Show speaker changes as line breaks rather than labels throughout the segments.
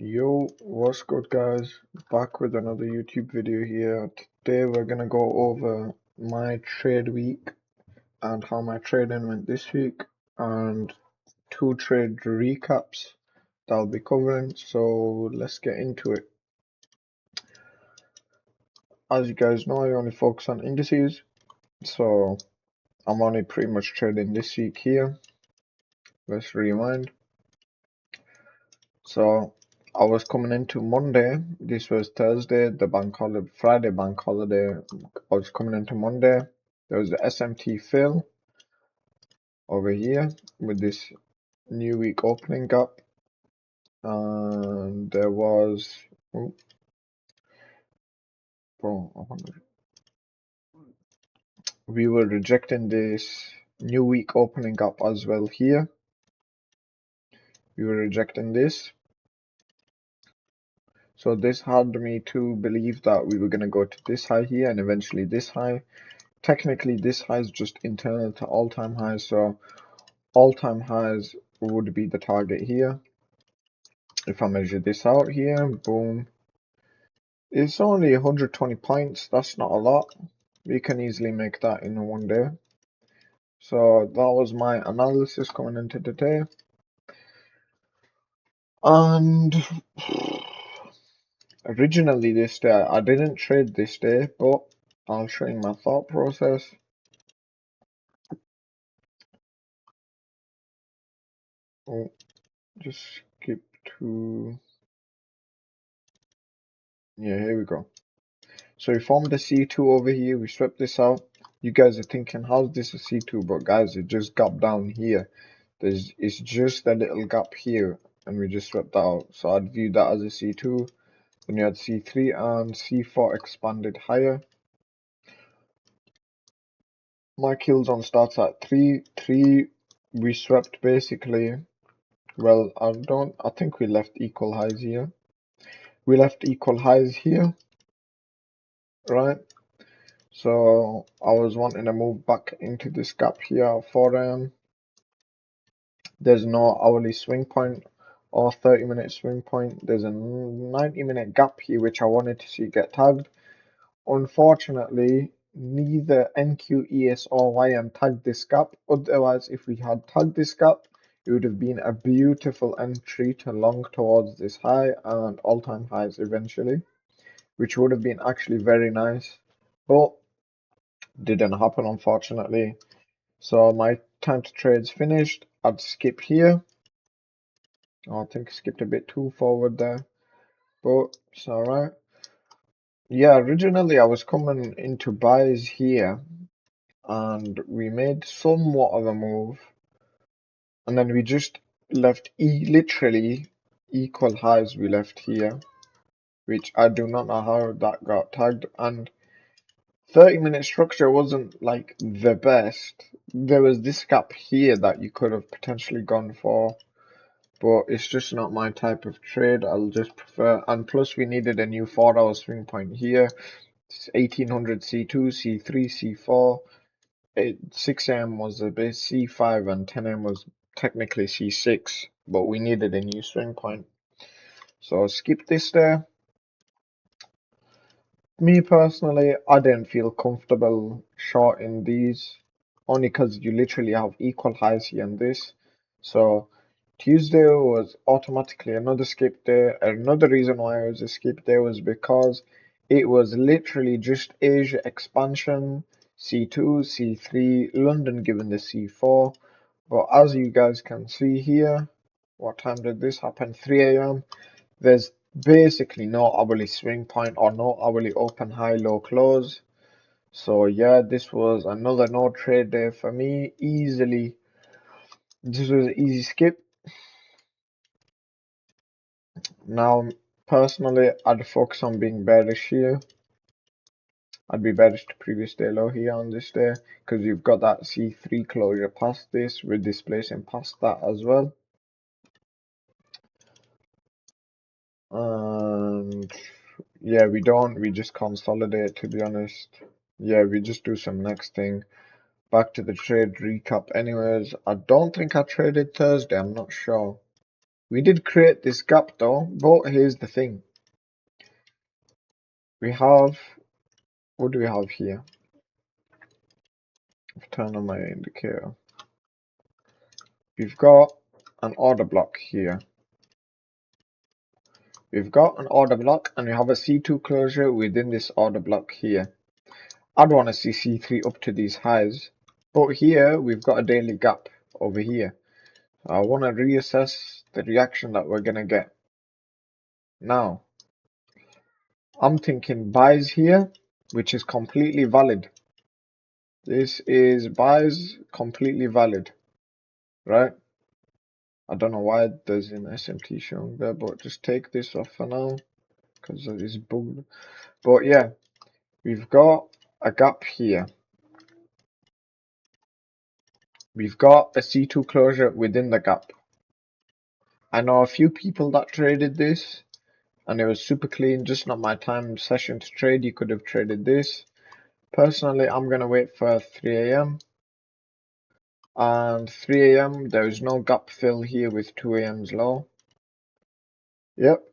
Yo, what's good guys? Back with another YouTube video here. Today we're gonna go over my trade week and how my trading went this week and two trade recaps that I'll be covering. So let's get into it. As you guys know, I only focus on indices, so I'm only pretty much trading this week here. Let's rewind. So I was coming into Monday. This was Thursday, the bank holiday, Friday bank holiday. I was coming into Monday. There was the SMT fill over here with this new week opening gap, and there was we were rejecting this new week opening gap as well here. We were rejecting this. So this had me to believe that we were going to go to this high here and eventually this high. Technically, this high is just internal to all-time highs, so all-time highs would be the target here. If I measure this out here, boom. It's only 120 points, that's not a lot. We can easily make that in one day. So that was my analysis coming into the day. And originally this day, I didn't trade this day, but I'll show you my thought process. Oh, just skip to, yeah, here we go. So we formed a C2 over here, we swept this out. You guys are thinking, how's this a C2? But guys, it just gap down here. It's just a little gap here, and we just swept that out. So I'd view that as a C2. Then you had C3 and C4 expanded higher. My kill zone starts at 3. 3, we swept basically. Well, I think we left equal highs here. We left equal highs here, right? So I was wanting to move back into this gap here for there's no hourly swing point or 30-minute swing point. There's a 90-minute gap here which I wanted to see get tagged. Unfortunately, neither NQES or YM tagged this gap. Otherwise, if we had tagged this gap, it would have been a beautiful entry to long towards this high and all-time highs eventually, which would have been actually very nice. But didn't happen, unfortunately. So my time to trade's finished. I'd skip here. I think I skipped a bit too forward there, but it's alright. Yeah, originally I was coming into buys here, and we made somewhat of a move, and then we just left literally equal highs we left here, which I do not know how that got tagged, and 30-minute structure wasn't like the best. There was this gap here that you could have potentially gone for, but it's just not my type of trade. I'll just prefer, and plus we needed a new 4-hour swing point here. It's 1800 C2, C3, C4. 6 a.m. was the base, C5 and 10 a.m. was technically C6, but we needed a new swing point. So skip this there. Me personally, I didn't feel comfortable shorting these, only because you literally have equal highs here and this. So Tuesday was automatically another skip day. Another reason why it was a skip day was because it was literally just Asia expansion, C2, C3, London given the C4. But as you guys can see here, what time did this happen? 3 a.m. There's basically no hourly swing point or no hourly open high low close. So yeah, this was another no trade day for me. Easily, this was an easy skip. Now, personally, I'd focus on being bearish here. I'd be bearish to previous day low here on this day because you've got that C3 closure past this. We're displacing past that as well. And yeah, we just consolidate, to be honest. Yeah, we just do some next thing. Back to the trade recap anyways. I don't think I traded Thursday, I'm not sure. We did create this gap though, but here's the thing. We have, what do we have here? Turn on my indicator. We've got an order block here. We've got an order block and we have a C2 closure within this order block here. I'd want to see C3 up to these highs, but here we've got a daily gap over here. I want to reassess the reaction that we're going to get. Now, I'm thinking buys here, which is completely valid. This is buys completely valid, right? I don't know why there's an SMT showing there, but just take this off for now because it's bugged. But yeah, we've got a gap here. We've got a C2 closure within the gap. I know a few people that traded this and it was super clean, just not my time session to trade. You could have traded this. Personally, I'm gonna wait for 3 a.m. and 3 a.m. there is no gap fill here with 2 a.m.'s low. Yep,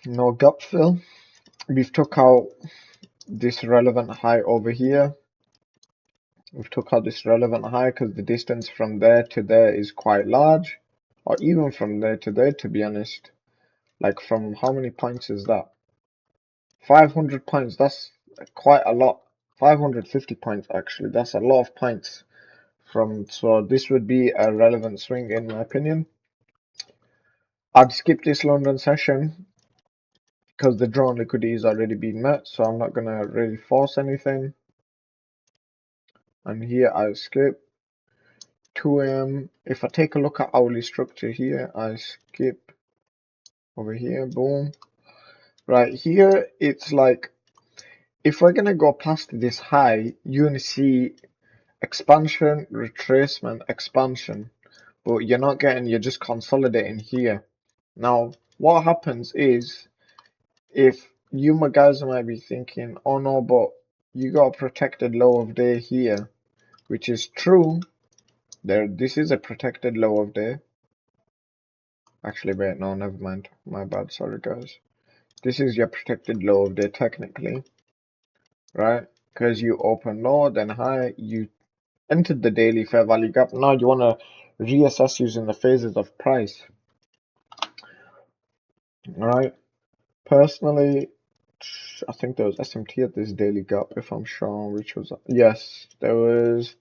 no gap fill. We've took out this relevant high over here. We've took out this relevant high because the distance from there to there is quite large, or even from there to there, to be honest. Like from how many points is that? 500 points, that's quite a lot. 550 points actually, that's a lot of points. So this would be a relevant swing in my opinion. I'd skip this London session because the drawn liquidity is already been met, so I'm not gonna really force anything. And here I skip 2 a.m. If I take a look at hourly structure here, I skip over here, boom. Right here, it's like if we're gonna go past this high, you're gonna see expansion, retracement, expansion, but you're not getting, you're just consolidating here. Now, what happens is, if you guys might be thinking, oh no, but you got a protected low of day here, which is true. This is a protected low of day. Actually, wait, no, never mind. My bad, sorry guys. This is your protected low of day technically, right? Because you open low, then high, you entered the daily fair value gap. Now you want to reassess using the phases of price. Alright. Personally, I think there was SMT at this daily gap, if I'm sure, which was, yes, there was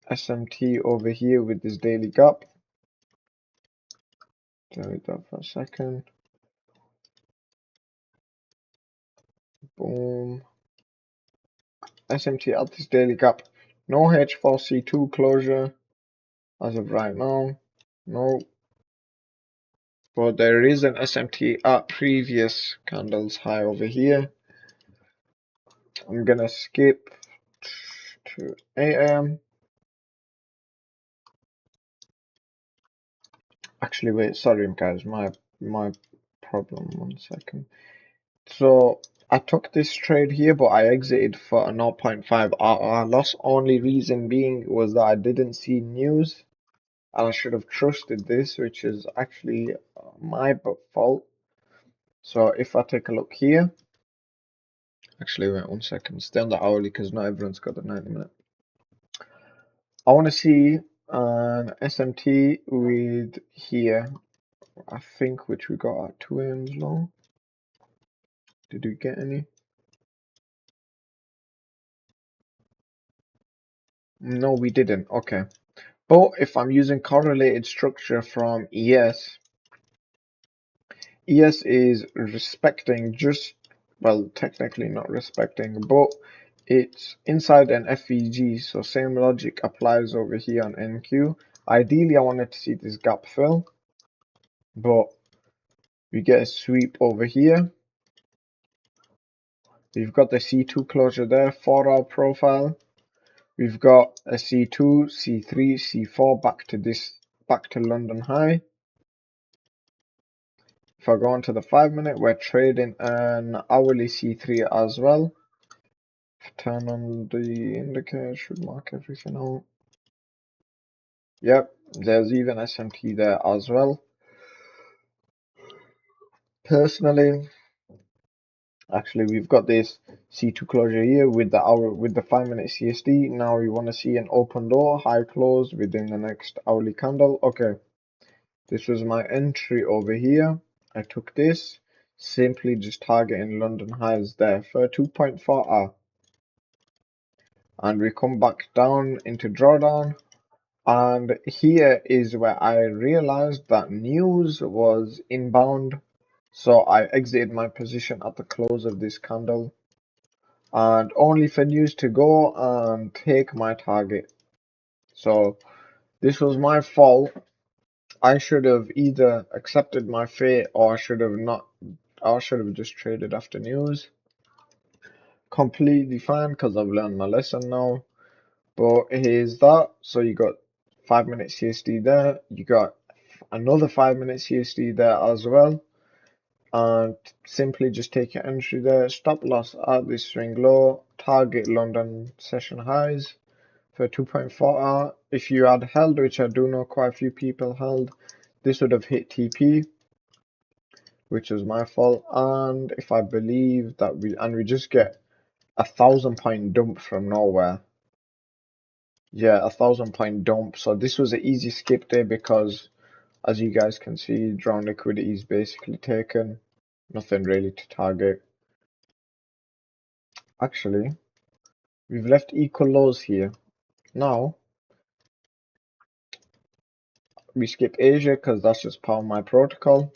SMT over here with this daily gap. Delete that for a second. Boom. SMT at this daily gap. No H4C2 closure as of right now. No. But there is an SMT at previous candles high over here. I'm gonna skip to 8 a.m. Actually, wait, sorry guys, my problem. 1 second. So I took this trade here, but I exited for a 0.5 RR loss. Only reason being was that I didn't see news, and I should have trusted this, which is actually my fault. So if I take a look here, actually wait 1 second, stay on the hourly because not everyone's got the 90-minute. I want to see an SMT with here, I think, which we got at 2 a.m.'s long. Did we get any? No, we didn't. Okay. But if I'm using correlated structure from ES, ES is respecting just, well, technically not respecting, but it's inside an FVG, so same logic applies over here on NQ. Ideally, I wanted to see this gap fill, but we get a sweep over here. We've got the C2 closure there, 4-hour profile. We've got a C2, C3, C4 back to London high. If I go on to the 5-minute, we're trading an hourly C3 as well. Turn on the indicator, should mark everything out. Yep, There's even SMT there as well. Personally, actually, we've got this C2 closure here with the 5-minute CSD. Now we want to see an open low, high close within the next hourly candle. Okay, this was my entry over here. I took this, simply just targeting London highs there for 2.4 hour. And we come back down into drawdown. And here is where I realized that news was inbound. So I exited my position at the close of this candle. And only for news to go and take my target. So this was my fault. I should have either accepted my fate or I should have not. I should have just traded after news. Completely fine because I've learned my lesson now. But here's that. So you got 5-minute CSD there. You got another 5-minute CSD there as well. And simply just take your entry there. Stop loss at this swing low. Target London session highs for 2.4 hour. If you had held, which I do know quite a few people held, this would have hit TP, which was my fault. And if I believe that we just get 1,000-point dump from nowhere. Yeah, 1,000-point dump. So this was an easy skip day because, as you guys can see, drawn liquidity is basically taken. Nothing really to target. Actually, we've left equal lows here. Now, we skip Asia because that's just part of my protocol.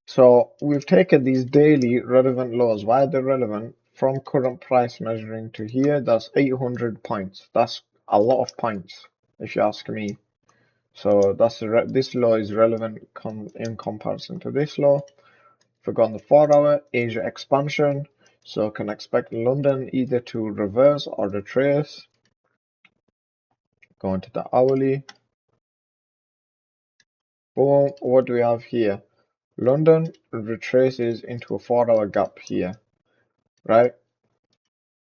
So we've taken these daily relevant lows. Why are they relevant? From current price measuring to here, that's 800 points. That's a lot of points, if you ask me. So this law is relevant in comparison to this law. If we go on the 4-hour, Asia expansion, so can expect London either to reverse or retrace. Go into the hourly. Boom, what do we have here? London retraces into a 4-hour gap here, right?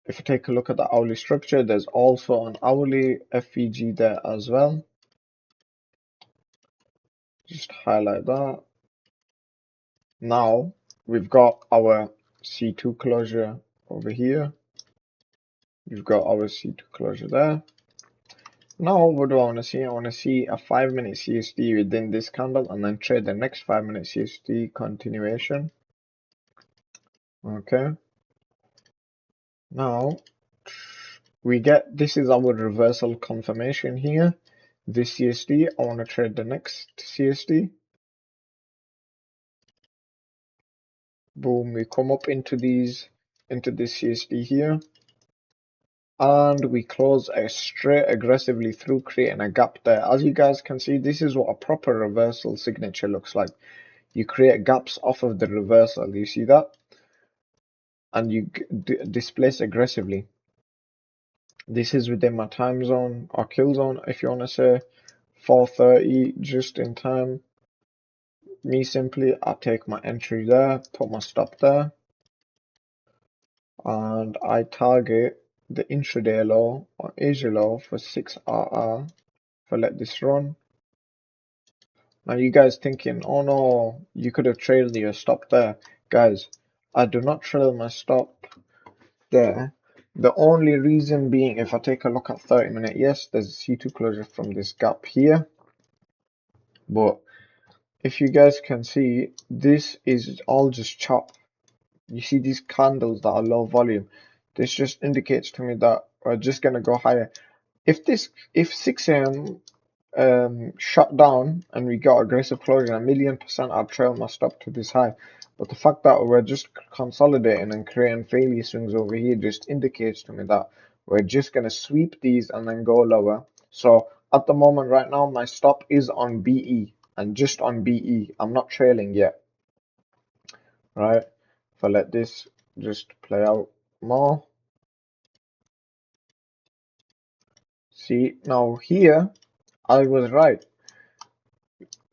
If you take a look at the hourly structure, there's also an hourly FVG there as well. Just highlight that. Now we've got our C2 closure over here. We've got our C2 closure there. Now what do I want to see? I want to see a 5-minute CSD within this candle and then trade the next 5-minute CSD continuation. Okay. Now this is our reversal confirmation here. This CSD, I want to trade the next CSD. Boom, we come up into this CSD here. And we close straight aggressively through, creating a gap there. As you guys can see, this is what a proper reversal signature looks like. You create gaps off of the reversal. You see that? And you displace aggressively. This is within my time zone or kill zone, if you want to say. 4:30, just in time. Me simply, I take my entry there, put my stop there, and I target the intraday low or Asia low for 6RR. If I let this run. Now you guys thinking, oh no, you could have trailed your stop there. Guys, I do not trail my stop there. The only reason being, if I take a look at 30-minute, yes, there's a C2 closure from this gap here. But if you guys can see, this is all just chop. You see these candles that are low volume. This just indicates to me that we're just going to go higher. If 6 a.m. shut down and we got aggressive closure, 1,000,000% I'd trail my stop to this high. But the fact that we're just consolidating and creating failure swings over here just indicates to me that we're just going to sweep these and then go lower. So at the moment right now, my stop is on BE and just on BE. I'm not trailing yet. Right? If I let this just play out more. See, now here, I was right.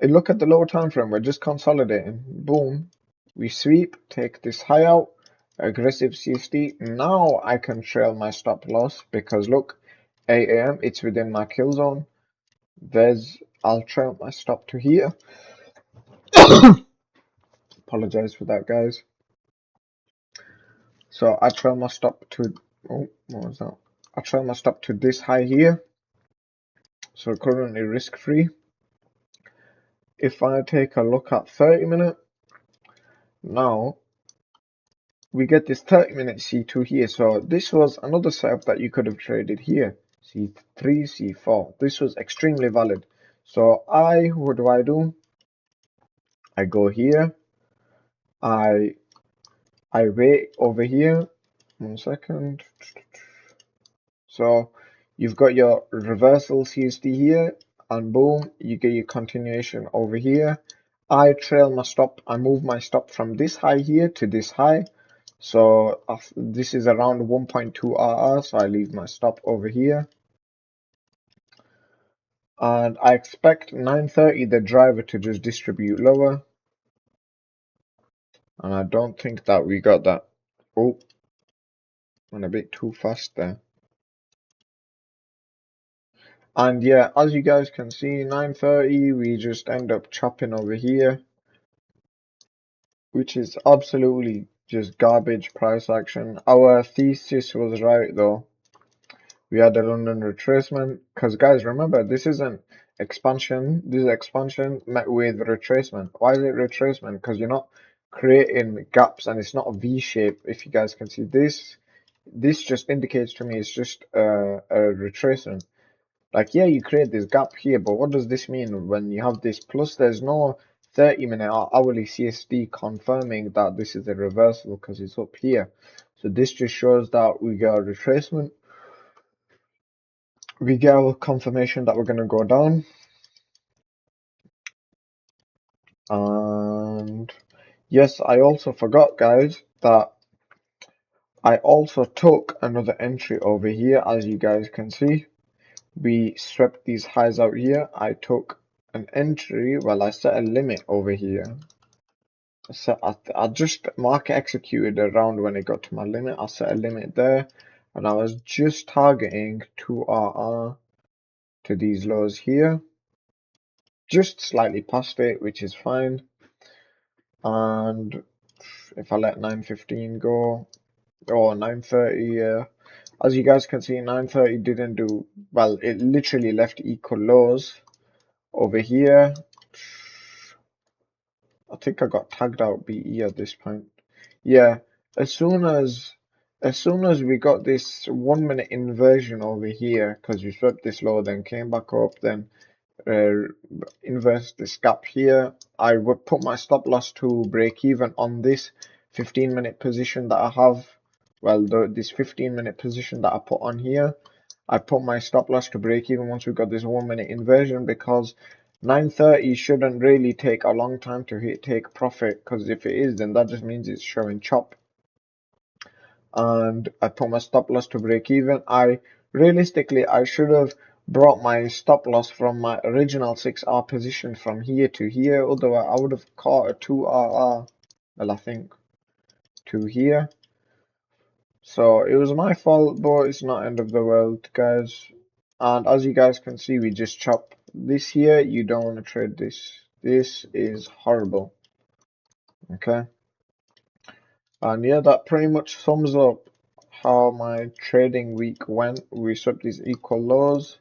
Look at the lower time frame, we're just consolidating. Boom. We sweep, take this high out, aggressive CSD. Now I can trail my stop loss because look, 8 AM, it's within my kill zone. I'll trail my stop to here. Apologize for that, guys. So I trail my stop to, oh, what was that? I trail my stop to this high here. So currently risk free. If I take a look at 30-minute, now we get this 30-minute C2 here. So this was another setup that you could have traded here. C3, C4. This was extremely valid. So what do? I go here. I wait over here. 1 second. So you've got your reversal CSD here, and boom, you get your continuation over here. I trail my stop. I move my stop from this high here to this high. So this is around 1.2 RR, so I leave my stop over here. And I expect 9:30 the driver to just distribute lower. And I don't think that we got that. Oh, went a bit too fast there. And yeah, as you guys can see, 9:30 we just end up chopping over here, which is absolutely just garbage price action. Our thesis was right though. We had a London retracement, because guys, remember, this isn't expansion. This is expansion met with retracement. Why is it retracement? Because you're not creating gaps, and it's not a V shape. If you guys can see this just indicates to me it's just a retracement. Like, yeah, you create this gap here, but what does this mean when you have this? Plus, there's no 30-minute or hourly CSD confirming that this is a reversal because it's up here. So this just shows that we got a retracement. We get our confirmation that we're going to go down. And yes, I also forgot, guys, that I also took another entry over here. As you guys can see, we swept these highs out here. I took an entry, well, I set a limit over here. So I just market executed around when it got to my limit. I set a limit there, and I was just targeting 2RR to these lows here. Just slightly past it, which is fine. And if I let 9:15 go, or 9:30, yeah. As you guys can see, 9:30 didn't do well. It literally left equal lows over here. I think I got tagged out BE at this point. Yeah, as soon as we got this 1 minute inversion over here, because we swept this low, then came back up, then inverse this gap here, I would put my stop loss to break even on this 15-minute position that I have. Well, this 15-minute position that I put on here, I put my stop loss to break even once we got this 1 minute inversion, because 9:30 shouldn't really take a long time to take profit, because if it is, then that just means it's showing chop. And I put my stop loss to break even. Realistically, I should have brought my stop loss from my original 6R position from here to here. Otherwise, I would have caught a 2RR. Well, I think to here. So it was my fault, but it's not end of the world, guys. And as you guys can see, we just chop this here. You don't want to trade this. This is horrible. Okay. And yeah, that pretty much sums up how my trading week went. We swept these equal lows.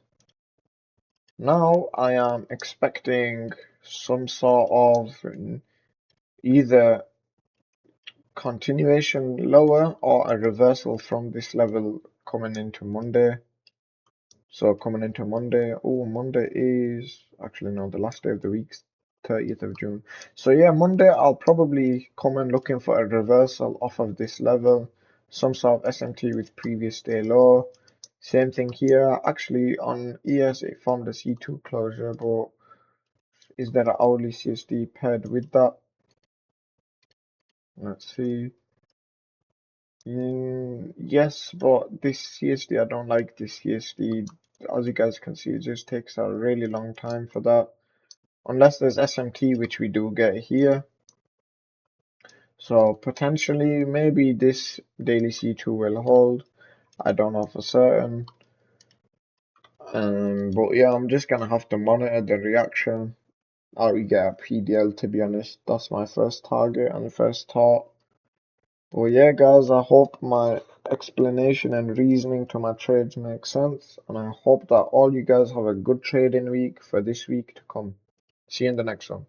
Now I am expecting some sort of either continuation lower or a reversal from this level coming into Monday. So coming into Monday, oh, Monday is actually no, the last day of the week's 30th of June. So yeah, Monday I'll probably come in looking for a reversal off of this level, some sort of SMT with previous day low. Same thing here. Actually, on ES it formed a C2 closure, but is there an hourly CSD paired with that? Let's see. Yes, but this CSD, I don't like this CSD. As you guys can see, it just takes a really long time for that. Unless there's SMT, which we do get here. So potentially, maybe this daily C2 will hold. I don't know for certain. But yeah, I'm just gonna have to monitor the reaction. I'll get a PDL, to be honest. That's my first target and first thought. But yeah, guys, I hope my explanation and reasoning to my trades make sense, and I hope that all you guys have a good trading week for this week to come. See you in the next one.